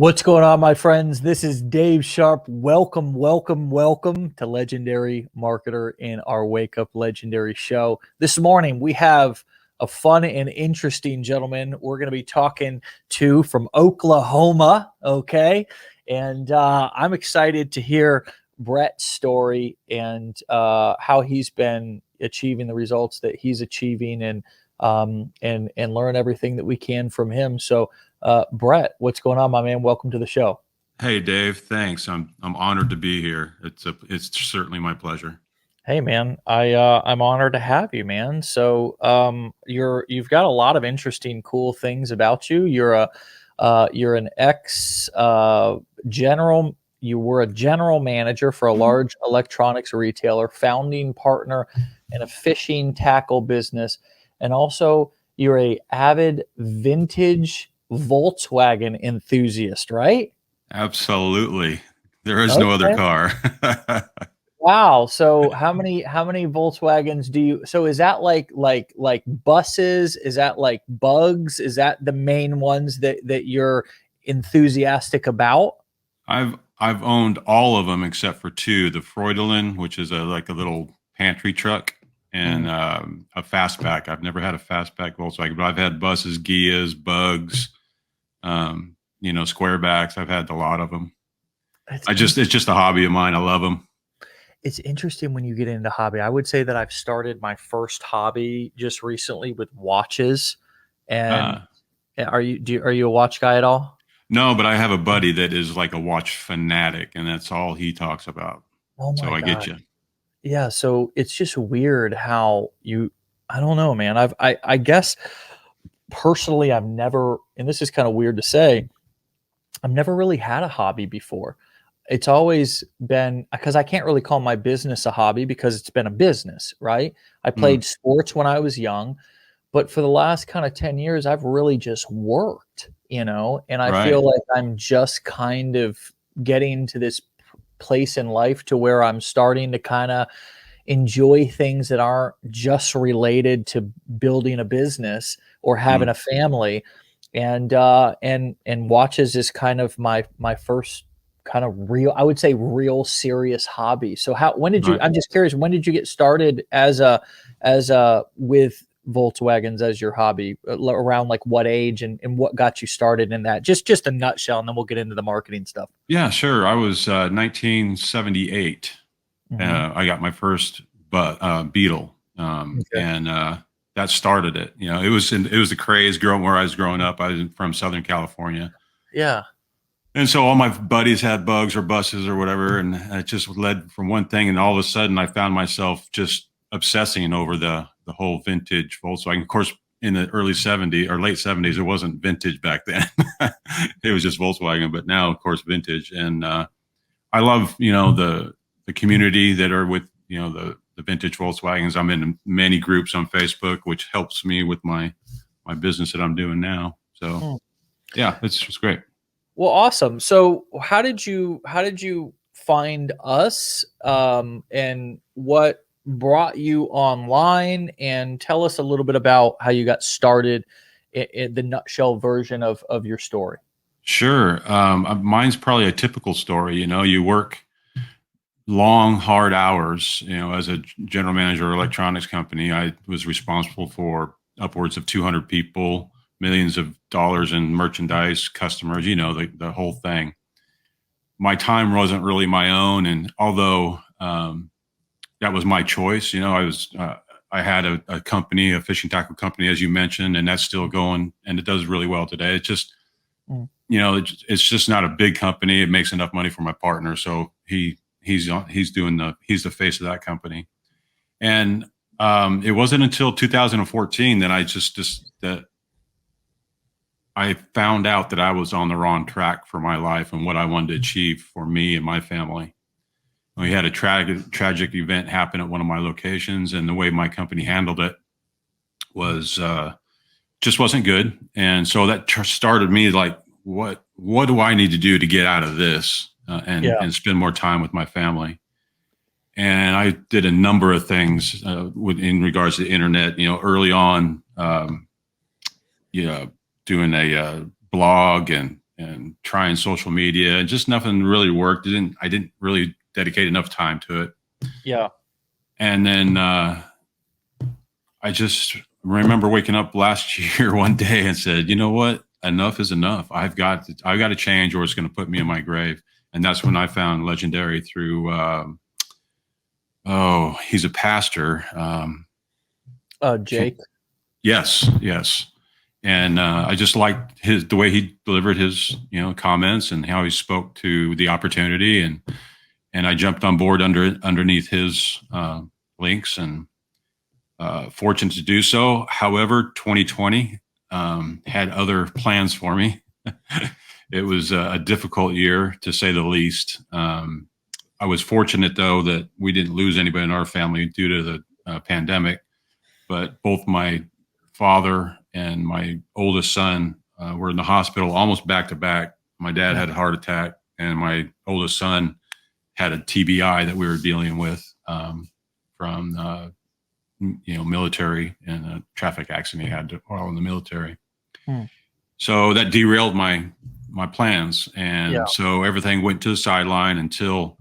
What's going on, my friends? This is Dave Sharpe. Welcome, welcome, welcome to Legendary Marketer in our Wake Up Legendary show. This morning, we have a fun and interesting gentleman we're going to be talking to from Oklahoma, okay? And I'm excited to hear Brett's story and how he's been achieving the results that he's achieving and learn everything that we can from him. So Brett, what's going on, my man? Welcome to the show. Hey, Dave. Thanks. I'm honored to be here. It's certainly my pleasure. Hey, man, I'm honored to have you, man. So you've got a lot of interesting, cool things about you. You're an ex general. You were a general manager for a large electronics retailer, founding partner in a fishing tackle business, and also you're a avid vintage Volkswagen enthusiast, right? Absolutely. There is no other Okay. car. Wow. So how many Volkswagens do you, so is that like buses? Is that like bugs? Is that the main ones that you're enthusiastic about? I've owned all of them except for two: the Freudelin, which is like a little pantry truck, and Mm. a fastback. I've never had a fastback Volkswagen, but I've had buses, Gias, bugs, squarebacks. I've had a lot of them. It's It's just a hobby of mine. I love them. it's interesting when you get into hobby. I would say that I've started my first hobby just recently with watches. And Uh, are you a watch guy at all? no, but I have a buddy that is like a watch fanatic, and that's all he talks about. Oh So my I get God. you. Yeah, so it's just weird how I don't know, man. I guess personally I've never, and this is kind of weird to say, I've never really had a hobby before. It's always been because I can't really call my business a hobby because it's been a business, right? I Mm, played sports when I was young, but for the last kind of 10 years, I've really just worked, and I right. feel like I'm just kind of getting to this place in life to where I'm starting to kind of enjoy things that aren't just related to building a business or having Mm, a family. And watches is kind of my first kind of real, I would say, real serious hobby. So when did you, right. I'm just curious, when did you get started with Volkswagens as your hobby? Around like what age, and what got you started in that? Just a nutshell, and then we'll get into the marketing stuff. Yeah, sure. I was 1978. Hmm. I got my first Beetle, Okay. and that started it. It was the craze growing where I was growing up. I was from Southern California, Yeah. and so all my buddies had bugs or buses or whatever, and it just led from one thing, and all of a sudden I found myself just obsessing over the whole vintage Volkswagen. Of course, in the early '70s or late '70s, it wasn't vintage back then; it was just Volkswagen. But now, of course, vintage, and I love the community that are with the vintage Volkswagens. I'm in many groups on Facebook, which helps me with my business that I'm doing now. So Hmm. yeah, it's just great. Well, awesome. So how did you find us, and what brought you online, and tell us a little bit about how you got started in the nutshell version of your story. Sure. Mine's probably a typical story. You work long, hard hours. As a general manager of an electronics company, I was responsible for upwards of 200 people, millions of dollars in merchandise, customers. The whole thing. My time wasn't really my own, and although that was my choice, I had a company, a fishing tackle company, as you mentioned, and that's still going, and it does really well today. It's just Mm. it's just not a big company. It makes enough money for my partner, so he's the face of that company. And it wasn't until 2014 that that I found out that I was on the wrong track for my life and what I wanted to achieve for me and my family. We had a tragic event happen at one of my locations, and the way my company handled it was just wasn't good. And so that started me like, what do I need to do to get out of this Yeah. and spend more time with my family? And I did a number of things in regards to the internet. Early on, you know, doing a blog and and trying social media, and just nothing really worked. I didn't really dedicate enough time to it. Yeah. And then I just remember waking up last year one day and said, you know what? Enough is enough. I've got to change, or it's going to put me in my grave. And that's when I found Legendary through, he's a pastor. Jake. Yes. And I just liked the way he delivered his, comments and how he spoke to the opportunity. And I jumped on board underneath his links, and fortunate to do so. However, 2020 had other plans for me. It was a difficult year, to say the least. I was fortunate, though, that we didn't lose anybody in our family due to the pandemic. But both my father and my oldest son were in the hospital almost back to back. My dad had a heart attack, and my oldest son had a TBI that we were dealing with from military, and a traffic accident he had while in the military. So that derailed my plans, and so everything went to the sideline until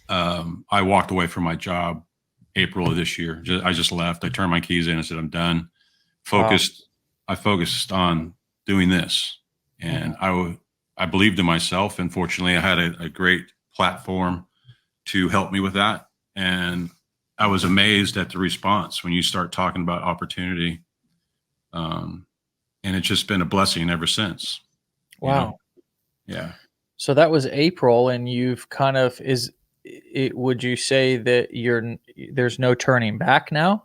I walked away from my job April of this year. I just left. I turned my keys in and said, I'm done. I focused on doing this, and I believed in myself. And fortunately, I had a great platform to help me with that. And I was amazed at the response when you start talking about opportunity. And it's just been a blessing ever since. Wow. Yeah. So that was April, and you've kind of would you say that there's no turning back now?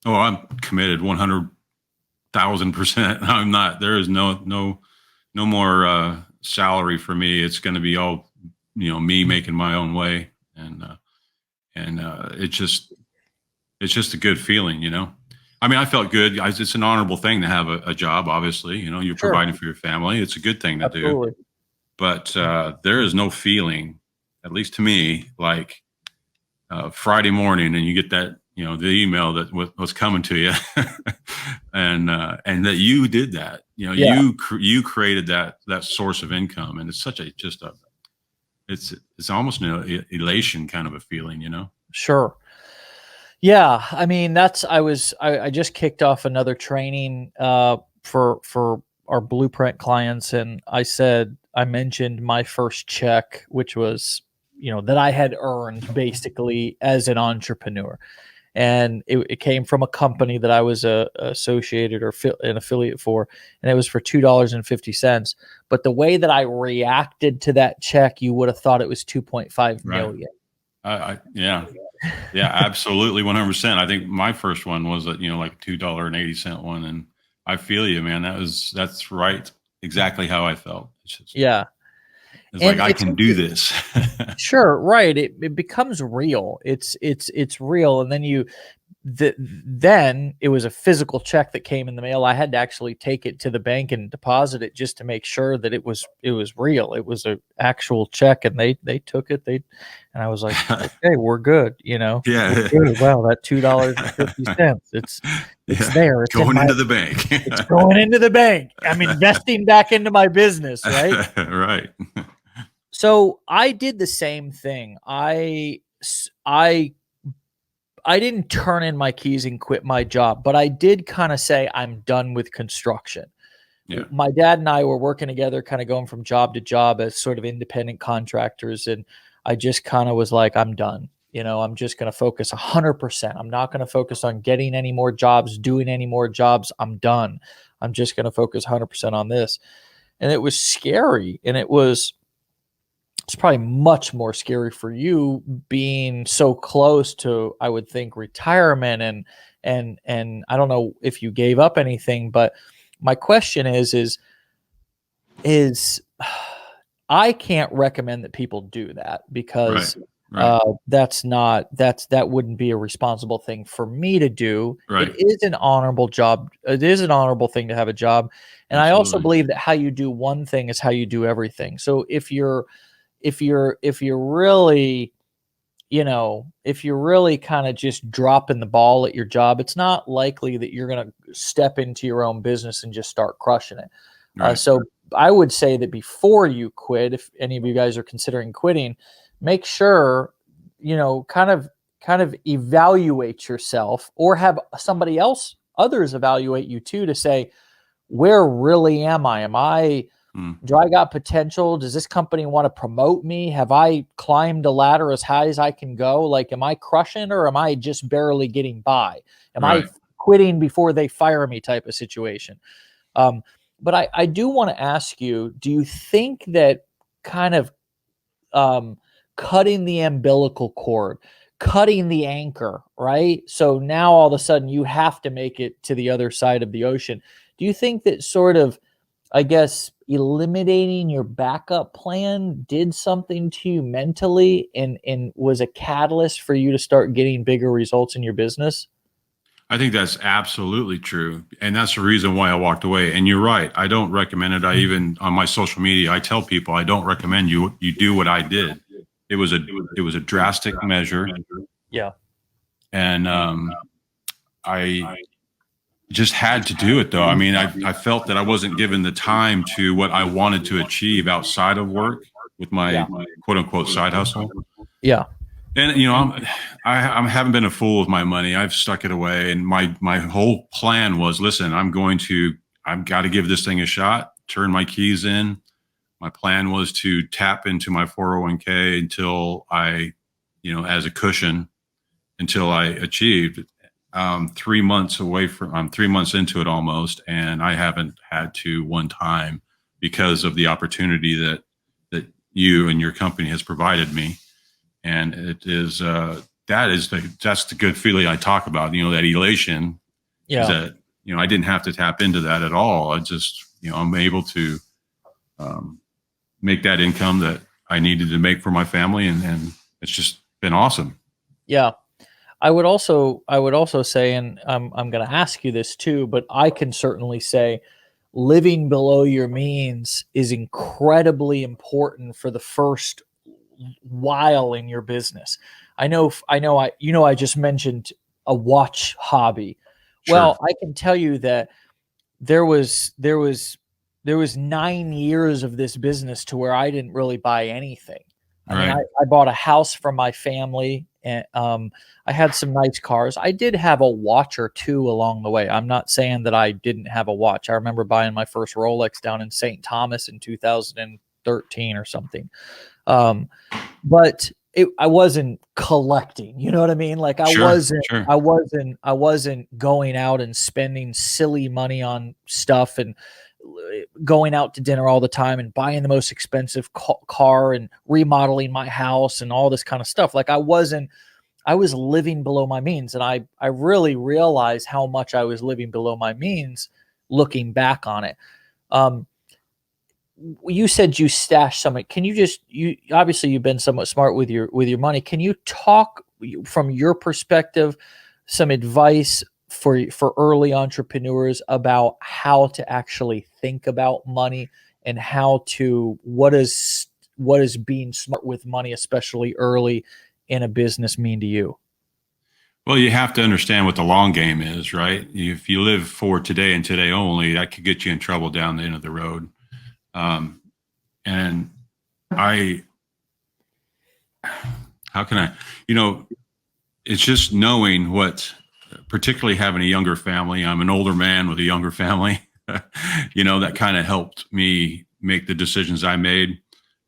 Oh, I'm committed 100,000%. I'm not. There is no more salary for me. It's going to be all me making my own way, and it's just a good feeling. I mean, I felt good. It's an honorable thing to have a job. Obviously, you're providing for your family. It's a good thing to do. But there is no feeling, at least to me, like Friday morning, and you get that, the email that was coming to you, and that you did that. You created that source of income, and it's such it's almost an elation kind of a feeling, Sure. Yeah, I mean, I just kicked off another training for our Blueprint clients, and I mentioned my first check, which was that I had earned basically as an entrepreneur, and it came from a company that I was associated or an affiliate for, and it was for $2.50. But the way that I reacted to that check, you would have thought it was 2.5 million. Yeah, absolutely, 100%. I think my first one was like $2.80 one, and I feel you, man. That's right, exactly how I felt. It's like I can do this. Sure, right. It becomes real. It's real, and then then it was a physical check that came in the mail. I had to actually take it to the bank and deposit it just to make sure that it was real. It was an actual check, and they took it. And I was like, okay, we're good. Yeah. Good. Wow, that $2.50. It's there. It's going into the bank. It's going into the bank. I'm investing back into my business, right? Right. So I did the same thing. I didn't turn in my keys and quit my job, but I did kind of say I'm done with construction. Yeah. My dad and I were working together, kind of going from job to job as sort of independent contractors. And I just kind of was like, I'm done. I'm just going to focus 100%. I'm not going to focus on getting any more jobs, doing any more jobs. I'm done. I'm just going to focus 100% on this. And it was scary. And it's probably much more scary for you being so close to, I would think, retirement, and I don't know if you gave up anything, but my question is I can't recommend that people do that, because right. That wouldn't be a responsible thing for me to do. Right. It is an honorable job. It is an honorable thing to have a job. And Absolutely. I also believe that how you do one thing is how you do everything. So if you're really, if you're really kind of just dropping the ball at your job, it's not likely that you're going to step into your own business and just start crushing it. Right. So I would say that before you quit, if any of you guys are considering quitting, make sure, kind of evaluate yourself, or have somebody else, others evaluate you too, to say, where really am I? Do I got potential? Does this company want to promote me? Have I climbed a ladder as high as I can go? Like, am I crushing, or am I just barely getting by? Am I quitting before they fire me type of situation? But I do want to ask you, do you think that kind of cutting the umbilical cord, cutting the anchor, right? So now all of a sudden you have to make it to the other side of the ocean. Do you think that sort of, I guess, eliminating your backup plan did something to you mentally, and was a catalyst for you to start getting bigger results in your business? I think that's absolutely true. And that's the reason why I walked away. And you're right. I don't recommend it. I even, on my social media, I tell people I don't recommend you do what I did. It was a drastic measure. Yeah. And I just had to do it, though. I mean, I felt that I wasn't given the time to what I wanted to achieve outside of work with my quote unquote side hustle. Yeah. And I haven't been a fool with my money. I've stuck it away, and my whole plan was, listen, I've got to give this thing a shot. Turn my keys in. My plan was to tap into my 401k until I, as a cushion, until I achieved. 3 months away from, I'm 3 months into it almost, and I haven't had to one time, because of the opportunity that you and your company has provided me. And it is that's the good feeling I talk about. That elation. Yeah. Is that I didn't have to tap into that at all. I just I'm able to make that income that I needed to make for my family, and it's just been awesome. Yeah. I would also say, and I'm going to ask you this too, but I can certainly say, living below your means is incredibly important for the first while in your business. I just mentioned a watch hobby. Sure. Well, I can tell you that there was 9 years of this business to where I didn't really buy anything. I mean, I bought a house for my family, and I had some nice cars. I did have a watch or two along the way. I'm not saying that I didn't have a watch. I remember buying my first Rolex down in St. Thomas in 2013 or something. But I wasn't collecting, you know what I mean? Like I wasn't going out and spending silly money on stuff and going out to dinner all the time and buying the most expensive car and remodeling my house and all this kind of stuff. Like I was living below my means. And I really realized how much I was living below my means looking back on it. You said you stashed some. Can you obviously you've been somewhat smart with your money. Can you talk from your perspective, some advice for early entrepreneurs about how to actually think about money, and what is being smart with money, especially early in a business, mean to you? Well, you have to understand what the long game is, right? If you live for today and today only, that could get you in trouble down the end of the road. And how can I, it's just knowing what, particularly having a younger family. I'm an older man with a younger family, that kind of helped me make the decisions I made.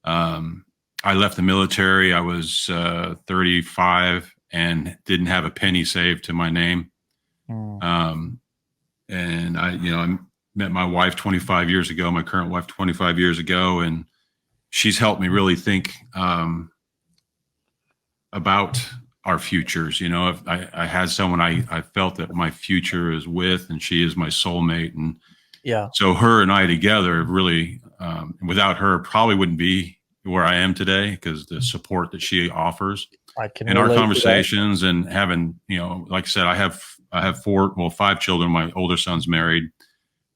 I left the military. I was 35 and didn't have a penny saved to my name. And I met my wife 25 years ago, my current wife 25 years ago, and she's helped me really think about our futures. I had someone I felt that my future is with, and she is my soulmate. And so her and I together really, without her, probably wouldn't be where I am today, because the support that she offers and our conversations and having, like I said, I have 5 children. My older son's married,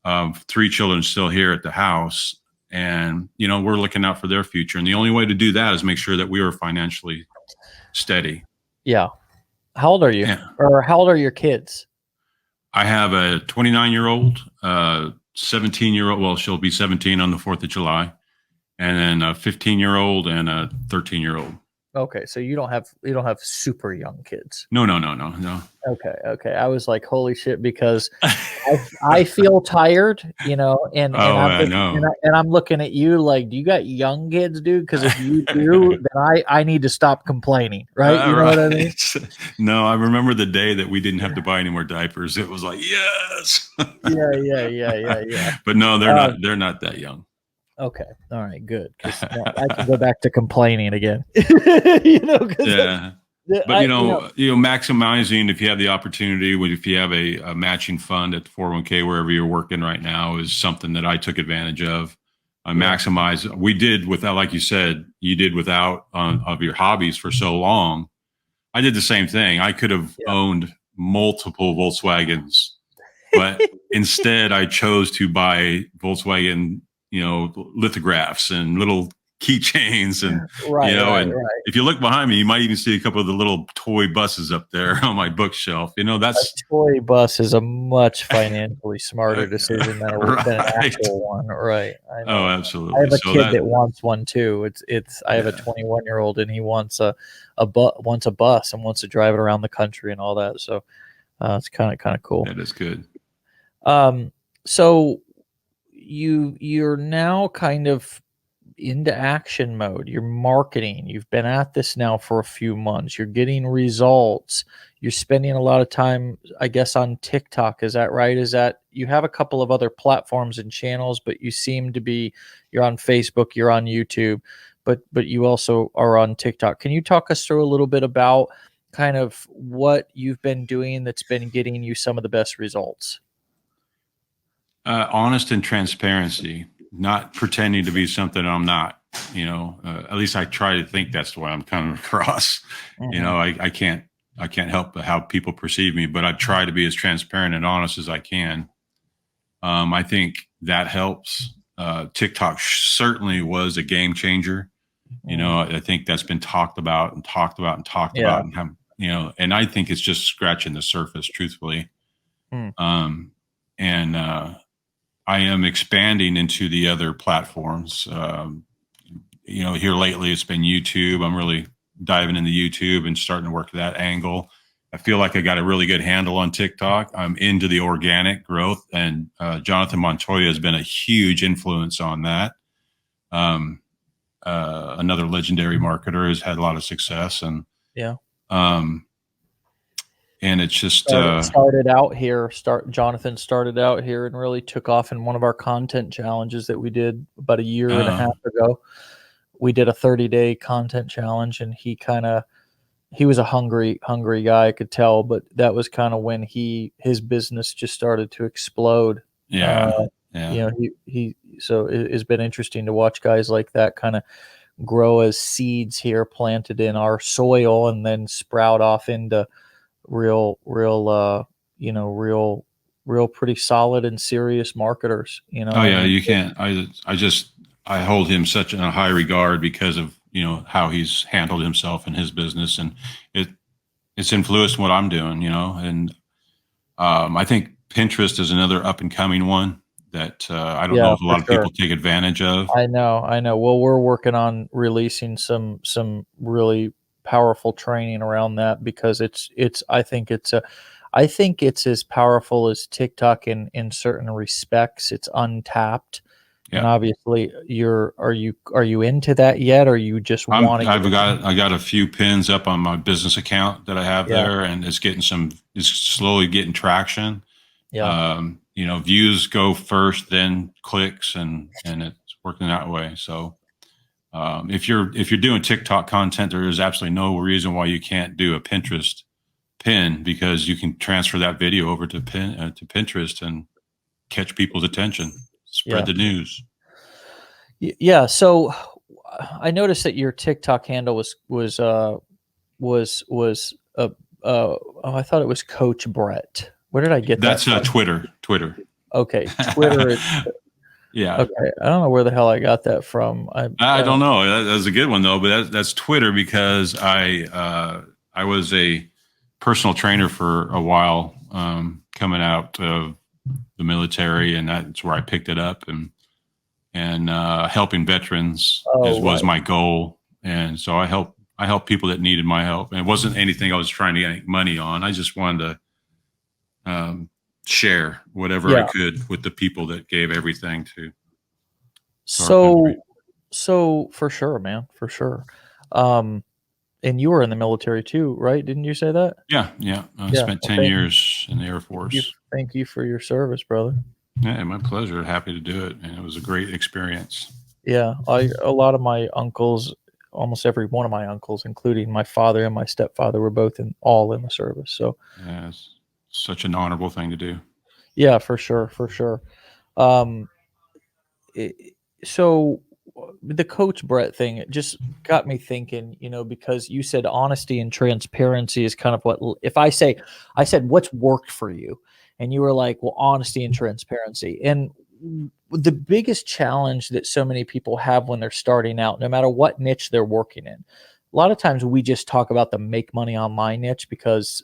3 children still here at the house, and, we're looking out for their future. And the only way to do that is make sure that we are financially steady. Yeah. How old are you? Yeah. Or how old are your kids? I have a 29-year-old, 17-year-old. Well, she'll be 17 on the 4th of July, and then a 15-year-old and a 13-year-old. Okay, so you don't have super young kids. No. Okay. I was like, holy shit, because I feel tired, and I know. and I'm looking at you like, do you got young kids, dude? Because if you do, then I need to stop complaining, right? You know what I mean? No, I remember the day that we didn't have to buy any more diapers. It was like, yes. Yeah. But no, they're not that young. Okay. All right. Good. 'Cause now I can go back to complaining again. Yeah. But maximizing, if you have the opportunity, if you have a matching fund at the 401k wherever you're working right now, is something that I took advantage of. I maximize. We did without, like you said, you did without of your hobbies for so long. I did the same thing. I could have owned multiple Volkswagens, but instead I chose to buy Volkswagen, lithographs and little keychains and, if you look behind me, you might even see a couple of the little toy buses up there on my bookshelf. That's a toy bus is a much financially smarter decision than an actual one. Right. I know. Oh, absolutely. I have a kid that wants one too. I have a 21-year-old and he wants a bus and wants to drive it around the country and all that. So it's kind of cool. That is good. So you're now kind of into action mode. You're marketing. You've been at this now for a few months. You're getting results. You're spending a lot of time, I guess, on TikTok. Is that right? Is that you have a couple of other platforms and channels, but you seem to be, you're on Facebook, you're on YouTube, but you also are on TikTok. Can you talk us through a little bit about kind of what you've been doing that's been getting you some of the best results? Honest and transparency, not pretending to be something I'm not, at least I try to think that's the way I'm coming across. I can't help how people perceive me, but I try to be as transparent and honest as I can. I think that helps. TikTok certainly was a game changer. I think that's been talked about and talked about and talked about, and I think it's just scratching the surface, truthfully. I am expanding into the other platforms. Here lately it's been YouTube. I'm really diving into YouTube and starting to work that angle. I feel like I got a really good handle on TikTok. I'm into the organic growth, and Jonathan Montoya has been a huge influence on that. Another legendary marketer has had a lot of success, and and it's just Jonathan started out here and really took off in one of our content challenges that we did about a year and a half ago. We did a 30-day content challenge, and he was a hungry guy, I could tell, but that was kind of when his business just started to explode. So it's been interesting to watch guys like that kind of grow as seeds here planted in our soil and then sprout off into real pretty solid and serious marketers, you can't. I hold him such in a high regard because of how he's handled himself in his business, and it's influenced what I'm doing, and I think Pinterest is another up and coming one that I don't know if a lot of people take advantage of. I know. Well, we're working on releasing some really powerful training around that, because I think it's as powerful as TikTok in certain respects. It's untapped. And obviously are you into that yet, or you just want to? I got a few pins up on my business account that I have there, and it's slowly getting traction. Views go first, then clicks, and it's working that way. So if you're doing TikTok content, there is absolutely no reason why you can't do a Pinterest pin, because you can transfer that video over to Pinterest and catch people's attention, spread the news. Yeah. So I noticed that your TikTok handle was I thought it was Coach Brett. Where did I get that? That's Twitter. Okay, Twitter. Yeah. Okay. I don't know where the hell I got that from. I don't know. That's a good one though. But that's Twitter, because I was a personal trainer for a while, coming out of the military, and that's where I picked it up, and helping veterans was my goal. And so I help people that needed my help, and it wasn't anything I was trying to make money on. I just wanted to share whatever I could with the people that gave everything to. So for sure, man, for sure. And you were in the military too, right? Didn't you say that? Yeah. I spent 10 years in the Air Force. Thank you for your service, brother. Yeah, my pleasure. Happy to do it. And it was a great experience. Yeah. A lot of my uncles, almost every one of my uncles, including my father and my stepfather, were both all in the service. So yeah, it's such an honorable thing to do. Yeah, for sure. So the coach Brett thing, it just got me thinking, because you said honesty and transparency is kind of what, if I said, what's worked for you? And you were like, well, honesty and transparency. And the biggest challenge that so many people have when they're starting out, no matter what niche they're working in, a lot of times we just talk about the make money online niche because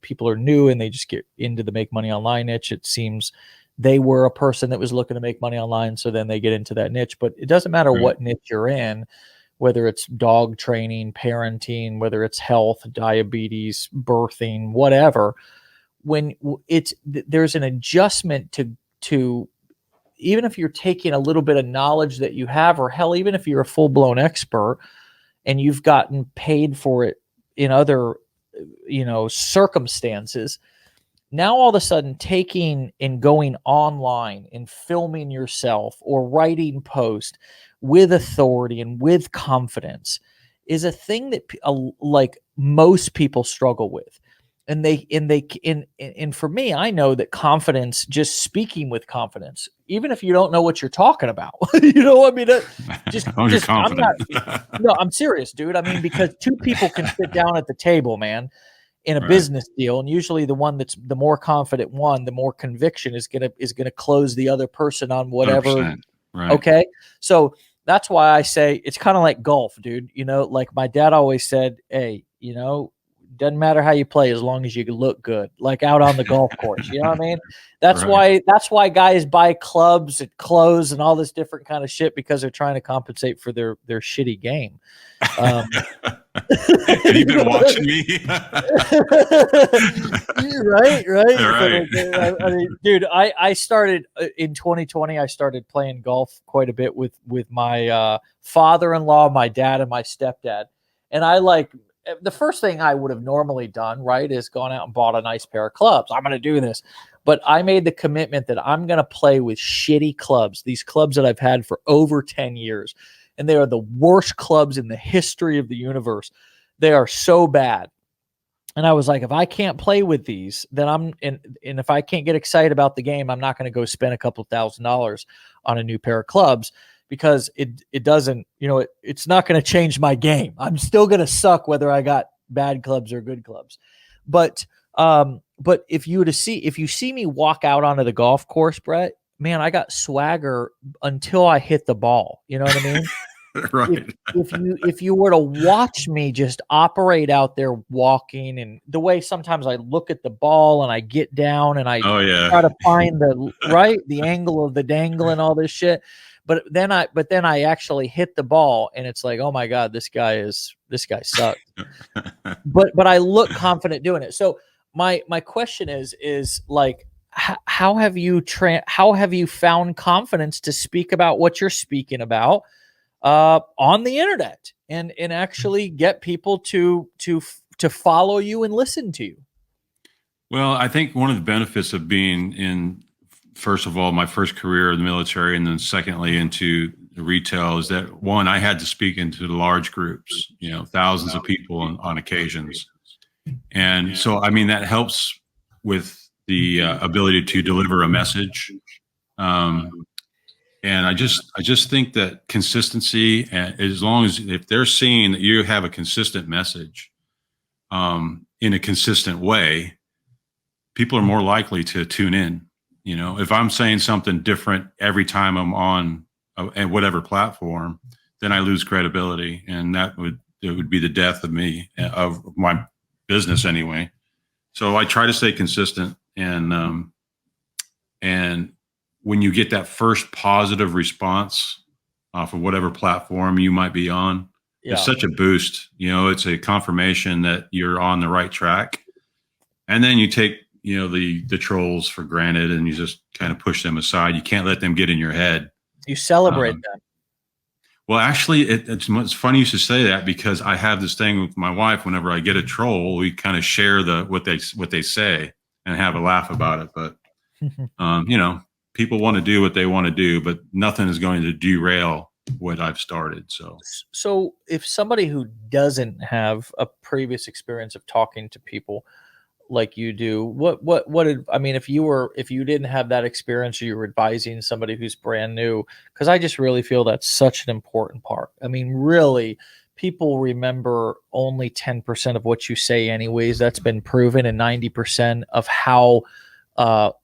people are new and they just get into the make money online niche. It seems they were a person that was looking to make money online, so then they get into that niche. But it doesn't matter what niche you're in, whether it's dog training, parenting, whether it's health, diabetes, birthing, whatever. When there's an adjustment to even if you're taking a little bit of knowledge that you have, or hell, even if you're a full-blown expert and you've gotten paid for it in other, circumstances, now all of a sudden taking and going online and filming yourself or writing post with authority and with confidence is a thing that like most people struggle with. And for me, I know that confidence, just speaking with confidence, even if you don't know what you're talking about, I'm serious, dude. I mean, because two people can sit down at the table, man, in a business deal, and usually the one that's the more confident one, the more conviction is gonna close the other person on whatever. Right. Okay, so that's why I say it's kind of like golf, dude. Like my dad always said, hey, doesn't matter how you play as long as you look good, like out on the golf course. You know what I mean? That's why guys buy clubs and clothes and all this different kind of shit, because they're trying to compensate for their shitty game. Have you been watching me? Right. Right. I mean, dude, I started in 2020. I started playing golf quite a bit with my father-in-law, my dad, and my stepdad. And the first thing I would have normally done, right, is gone out and bought a nice pair of clubs. I'm going to do this. But I made the commitment that I'm going to play with shitty clubs, these clubs that I've had for over 10 years. And they are the worst clubs in the history of the universe. They are so bad. And I was like, if I can't play with these, then and if I can't get excited about the game, I'm not going to go spend a couple $1,000s on a new pair of clubs, because it doesn't, it's not going to change my game. I'm still going to suck whether I got bad clubs or good clubs. But if you see me walk out onto the golf course, Brett, man, I got swagger until I hit the ball. You know what I mean? Right. If you were to watch me just operate out there walking, and the way sometimes I look at the ball and I get down and I try to find the angle of the dangle and all this shit. But then I actually hit the ball and it's like, oh my God, this guy sucks. but I look confident doing it. So my question is like, how have you found confidence to speak about what you're speaking about on the internet and actually get people to follow you and listen to you? Well, I think one of the benefits of being in, first of all, my first career in the military, and then secondly into the retail, is that one, I had to speak into the large groups, thousands of people on occasions. And so, I mean, that helps with the ability to deliver a message. And I just think that consistency, as long as if they're seeing that you have a consistent message in a consistent way, people are more likely to tune in. If I'm saying something different every time I'm on at whatever platform, then I lose credibility, and it would be the death of me, of my business anyway. So I try to stay consistent, and And when you get that first positive response off of whatever platform you might be on, it's such a boost. It's a confirmation that you're on the right track. And then you take, the trolls for granted, and you just kind of push them aside. You can't let them get in your head. You celebrate them. Well, actually, it's funny you should say that, because I have this thing with my wife. Whenever I get a troll, we kind of share what they say and have a laugh about it. But people want to do what they want to do, but nothing is going to derail what I've started. So if somebody who doesn't have a previous experience of talking to people like you do, if you didn't have that experience, or you were advising somebody who's brand new, because I just really feel that's such an important part. I mean, really, people remember only 10% of what you say anyways. That's been proven, and 90% of how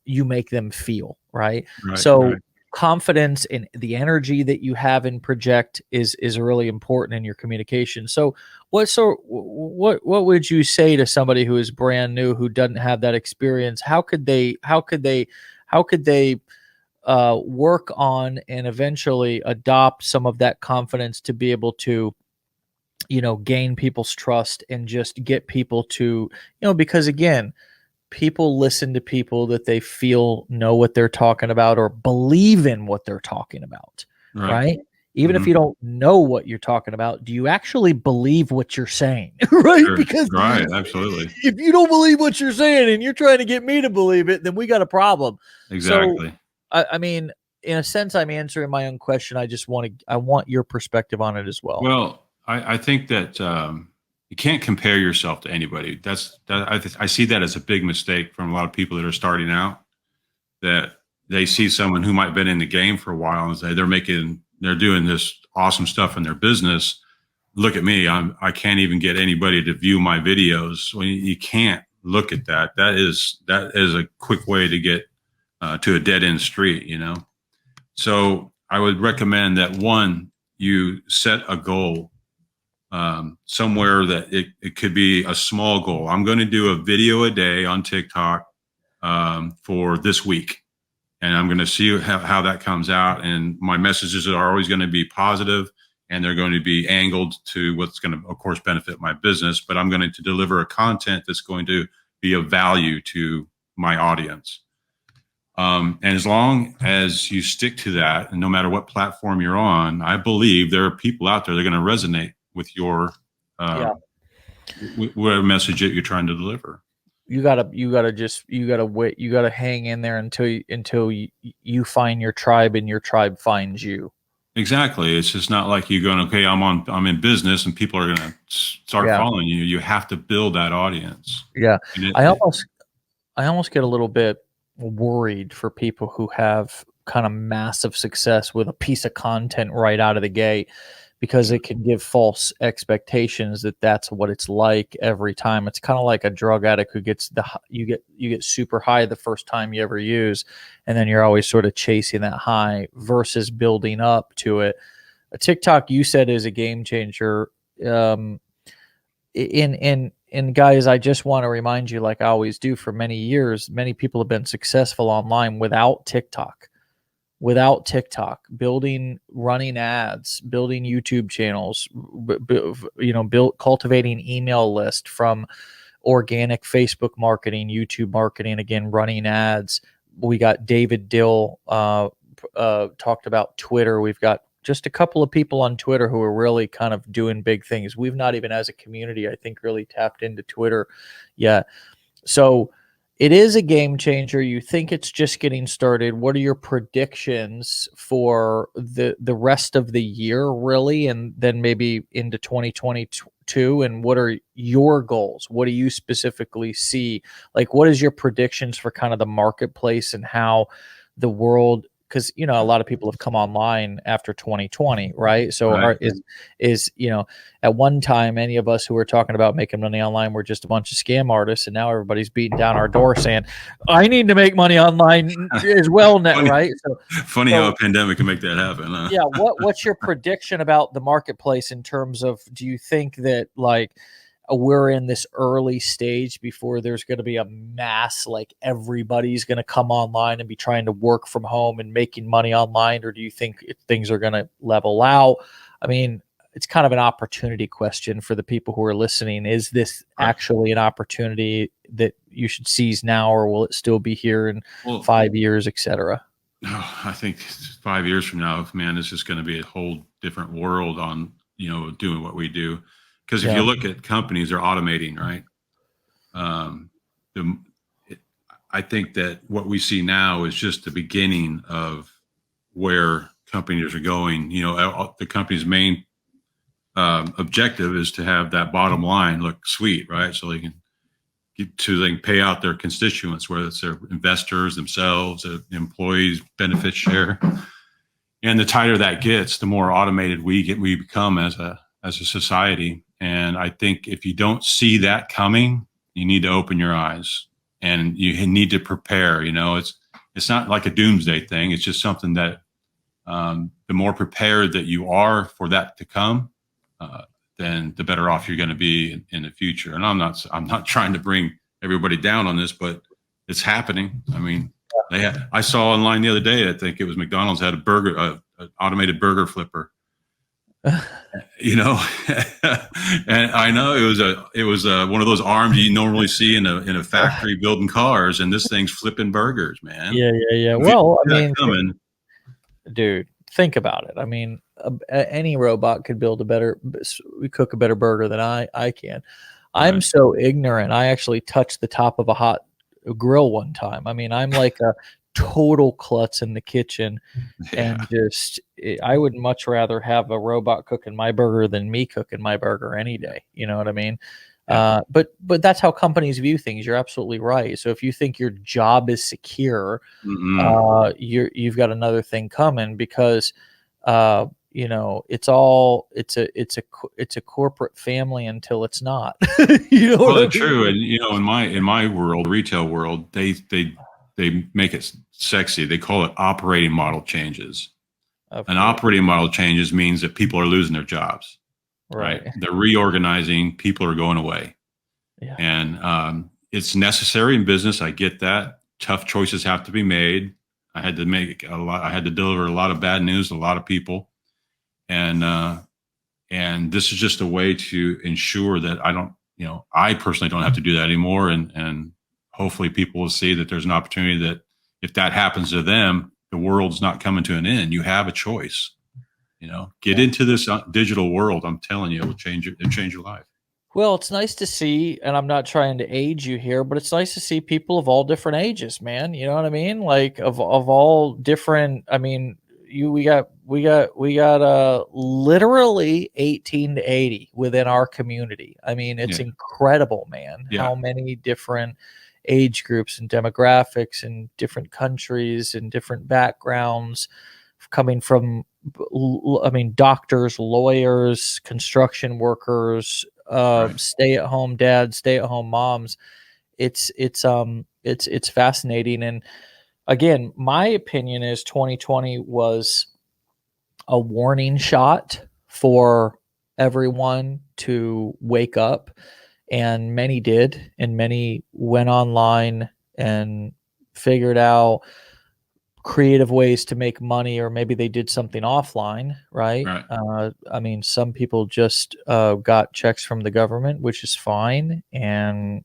you make them feel, right? So confidence in the energy that you have and project is really important in your communication. So what would you say to somebody who is brand new, who doesn't have that experience? How could they work on and eventually adopt some of that confidence to be able to, gain people's trust and just get people to, because again, people listen to people that they feel know what they're talking about or believe in what they're talking about, right? Even if you don't know what you're talking about, do you actually believe what you're saying? Right? Sure. Because Absolutely. If you don't believe what you're saying and you're trying to get me to believe it, then we got a problem. Exactly. So, I mean, in a sense, I'm answering my own question. I want your perspective on it as well. Well, I think that you can't compare yourself to anybody. I see that as a big mistake from a lot of people that are starting out, that they see someone who might have been in the game for a while and say they're doing this awesome stuff in their business. Look at me. I can't even get anybody to view my videos. Well, you can't look at that. That is a quick way to get to a dead end street, So I would recommend that, one, you set a goal somewhere that it could be a small goal. I'm going to do a video a day on TikTok for this week. And I'm going to see how that comes out. And my messages are always going to be positive, and they're going to be angled to what's going to, of course, benefit my business. But I'm going to deliver a content that's going to be of value to my audience. And as long as you stick to that, and no matter what platform you're on, I believe there are people out there that are going to resonate with your whatever message that you're trying to deliver. You gotta wait. You gotta hang in there until you find your tribe and your tribe finds you. Exactly. It's just not like you're going, okay, I'm in business and people are going to start following you. You have to build that audience. Yeah. I almost get a little bit worried for people who have kind of massive success with a piece of content right out of the gate, because it can give false expectations that that's what it's like every time. It's kind of like a drug addict who gets you get super high the first time you ever use, and then you're always sort of chasing that high versus building up to it. A TikTok, you said, is a game changer. And guys, I just want to remind you, like I always do, for many years, many people have been successful online without TikTok. Running ads, building YouTube channels, cultivating email list, from organic Facebook marketing, YouTube marketing, again, running ads. We got David Dill talked about Twitter. We've got just a couple of people on Twitter who are really kind of doing big things. We've not even, as a community, I think, really tapped into Twitter yet. So it is a game changer. You think it's just getting started. What are your predictions for the rest of the year, really, and then maybe into 2022? And what are your goals? What do you specifically see? Like, what is your predictions for kind of the marketplace and how the world? Because, a lot of people have come online after 2020, right? So right. At one time, any of us who were talking about making money online were just a bunch of scam artists, and now everybody's beating down our door saying, I need to make money online as well now, right? Funny how a pandemic can make that happen, huh? Yeah. What's your prediction about the marketplace in terms of, do you think that, like, we're in this early stage before there's going to be a mass, like everybody's going to come online and be trying to work from home and making money online? Or do you think things are going to level out? I mean, it's kind of an opportunity question for the people who are listening. Is this actually an opportunity that you should seize now, or will it still be here in 5 years, et cetera? I think 5 years from now, man, it's just going to be a whole different world on, doing what we do. Because if you look at companies, they're automating, right? I think that what we see now is just the beginning of where companies are going. The company's main objective is to have that bottom line look sweet, right? So they can pay out their constituents, whether it's their investors themselves, the employees, benefit share. And the tighter that gets, the more automated we become as a society. And I think if you don't see that coming, you need to open your eyes and you need to prepare. It's not like a doomsday thing. It's just something that the more prepared that you are for that to come, then the better off you're going to be in the future. And I'm not trying to bring everybody down on this, but it's happening. I mean, I saw online the other day, I think it was McDonald's had an automated burger flipper. And I know it was one of those arms you normally see in a factory building cars, and this thing's flipping burgers, man. Yeah. Well, I mean, dude, think about it. I mean, any robot could cook a better burger than I can. I'm so ignorant. I actually touched the top of a hot grill one time. I mean, I'm like a total klutz in the kitchen, and I would much rather have a robot cooking my burger than me cooking my burger any day. You know what I mean? But that's how companies view things. You're absolutely right. So if you think your job is secure, you've got another thing coming, because it's a corporate family until it's not. True. And in my world, retail world, they make it sexy. They call it operating model changes. An operating model changes means that people are losing their jobs. Right. They're reorganizing. People are going away. Yeah. And it's necessary in business. I get that. Tough choices have to be made. I had to deliver a lot of bad news to a lot of people. And this is just a way to ensure that I personally don't have to do that anymore. And hopefully people will see that there's an opportunity that if that happens to them, the world's not coming to an end. You have a choice. Get into this digital world. I'm telling you, it'll change your life. Well, it's nice to see, and I'm not trying to age you here, but it's nice to see people of all different ages, man. You know what I mean? Like of all different. I mean, we got literally 18 to 80 within our community. I mean, it's incredible, man. Yeah. How many different age groups and demographics and different countries and different backgrounds coming from. I mean, doctors, lawyers, construction workers, stay-at-home dads, stay-at-home moms. It's fascinating. And again, my opinion is 2020 was a warning shot for everyone to wake up, and many did, and many went online and figured out creative ways to make money, or maybe they did something offline, right? I mean, some people just got checks from the government, which is fine, and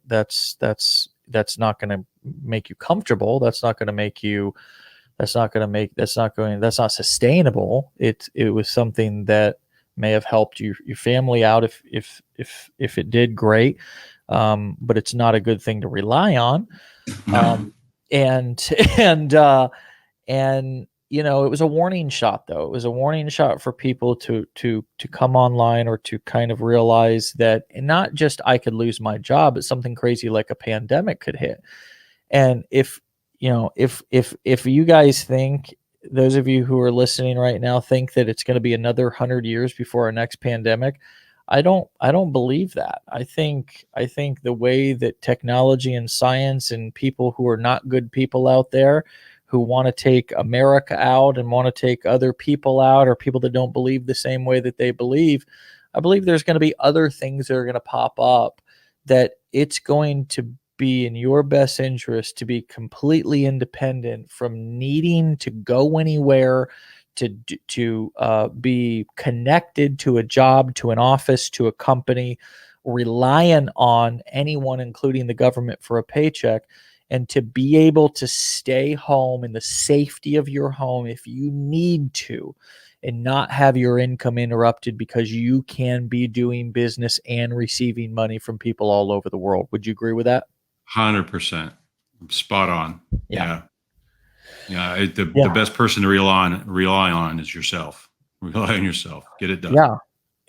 that's not going to make you comfortable. That's not sustainable. It was something that may have helped your family out if it did, great, but it's not a good thing to rely on. And it was a warning shot, though. It was a warning shot for people to come online, or to kind of realize that not just I could lose my job, but something crazy like a pandemic could hit. And if you guys think, those of you who are listening right now think that it's going to be another 100 years before our next pandemic, I don't believe that. I think the way that technology and science and people who are not good people out there, who want to take America out and want to take other people out, or people that don't believe the same way that they believe, I believe there's going to be other things that are going to pop up that it's going to be in your best interest to be completely independent from needing to go anywhere, to be connected to a job, to an office, to a company, relying on anyone, including the government, for a paycheck, and to be able to stay home in the safety of your home if you need to, and not have your income interrupted because you can be doing business and receiving money from people all over the world. Would you agree with that? 100%. Spot on. Yeah. Yeah. The best person to rely on is yourself. Rely on yourself. Get it done. Yeah.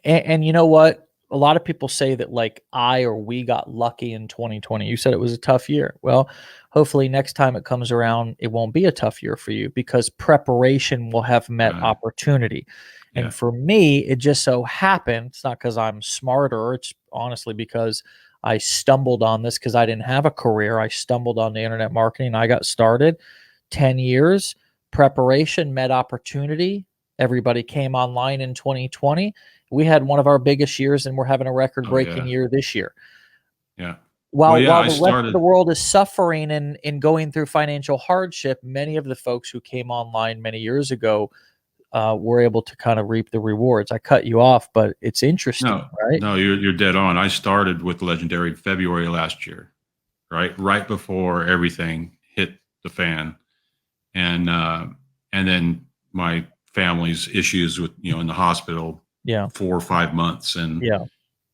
And you know what? A lot of people say that like we got lucky in 2020. You said it was a tough year. Well, hopefully next time it comes around, it won't be a tough year for you because preparation will have met opportunity. Yeah. And for me, it just so happened, it's not because I'm smarter. It's honestly because I stumbled on this because I didn't have a career. I stumbled on the internet marketing. I got started. 10 years, preparation met opportunity. Everybody came online in 2020. We had one of our biggest years, and we're having a record-breaking year this year. Yeah. While the rest of the world is suffering and going through financial hardship, many of the folks who came online many years ago were able to kind of reap the rewards. I cut you off, but it's interesting, right? No, you're dead on. I started with Legendary in February last year, right before everything hit the fan, and then my family's issues with in the hospital, 4 or 5 months, and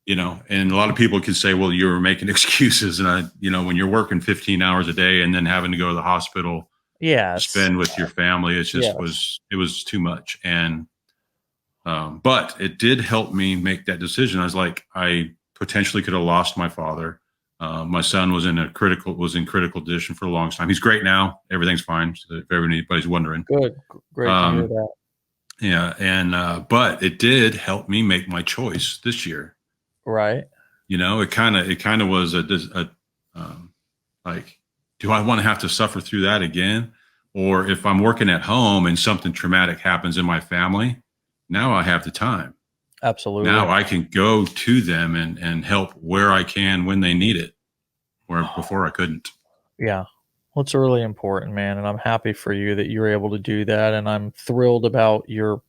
and a lot of people can say, well, you're making excuses, and when you're working 15 hours a day and then having to go to the hospital, to spend with your family, it just was too much. And but it did help me make that decision. I was like, I potentially could have lost my father. My son was in critical condition for a long time. He's great now. Everything's fine. If anybody's wondering. Good. Great to hear that. Yeah. And, but it did help me make my choice this year. Right. It kind of was like, do I want to have to suffer through that again? Or if I'm working at home and something traumatic happens in my family, now I have the time. Absolutely. Now I can go to them and help where I can when they need it, where before I couldn't. Yeah. Well, it's really important, man. And I'm happy for you that you're able to do that. And I'm thrilled about your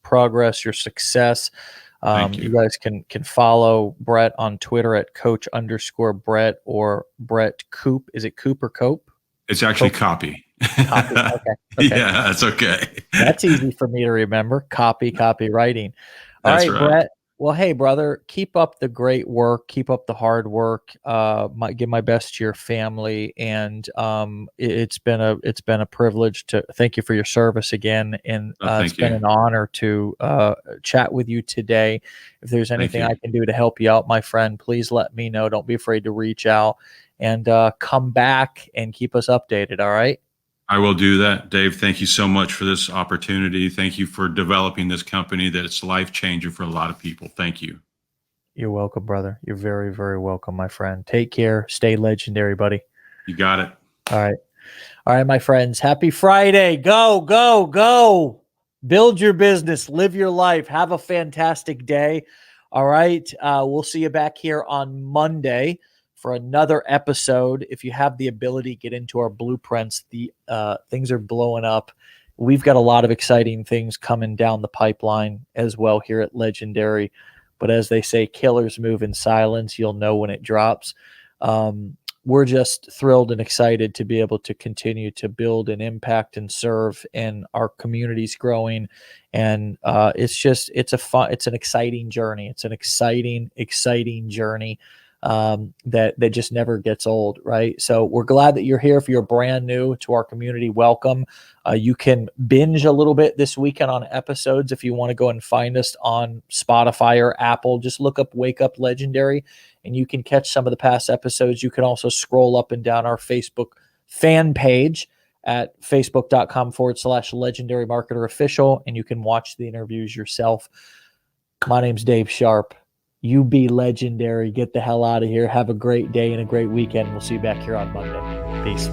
progress, your success. Thank you. You guys can follow Brett on Twitter at coach_Brett or Brett Koppe. Is it Koppe or Cope? It's actually Koppe. Okay. Yeah, that's okay. That's easy for me to remember. Copywriting. All right, Brett. Well, hey, brother, keep up the great work. Keep up the hard work. Give my best to your family, and it's been a privilege to thank you for your service again, and it's been an honor to chat with you today. If there's anything I can do to help you out, my friend, please let me know. Don't be afraid to reach out and come back and keep us updated. All right. I will do that. Dave, thank you so much for this opportunity. Thank you for developing this company that's life-changing for a lot of people. Thank you. You're welcome, brother. You're very, very welcome, my friend. Take care. Stay legendary, buddy. You got it. All right. All right, my friends. Happy Friday. Go, go, go. Build your business. Live your life. Have a fantastic day. All right. We'll see you back here on Monday for another episode. If you have the ability, get into our blueprints. The things are blowing up. We've got a lot of exciting things coming down the pipeline as well here at Legendary. But as they say, killers move in silence. You'll know when it drops. We're just thrilled and excited to be able to continue to build and impact and serve, and our community's growing. And it's an exciting journey. It's an exciting journey. That just never gets old, right? So we're glad that you're here. If you're brand new to our community, welcome. You can binge a little bit this weekend on episodes if you want to go and find us on Spotify or Apple. Just look up Wake Up Legendary, and you can catch some of the past episodes. You can also scroll up and down our Facebook fan page at facebook.com/Legendary Marketer Official, and you can watch the interviews yourself. My name's Dave Sharpe. You be legendary. Get the hell out of here. Have a great day and a great weekend. We'll see you back here on Monday. Peace.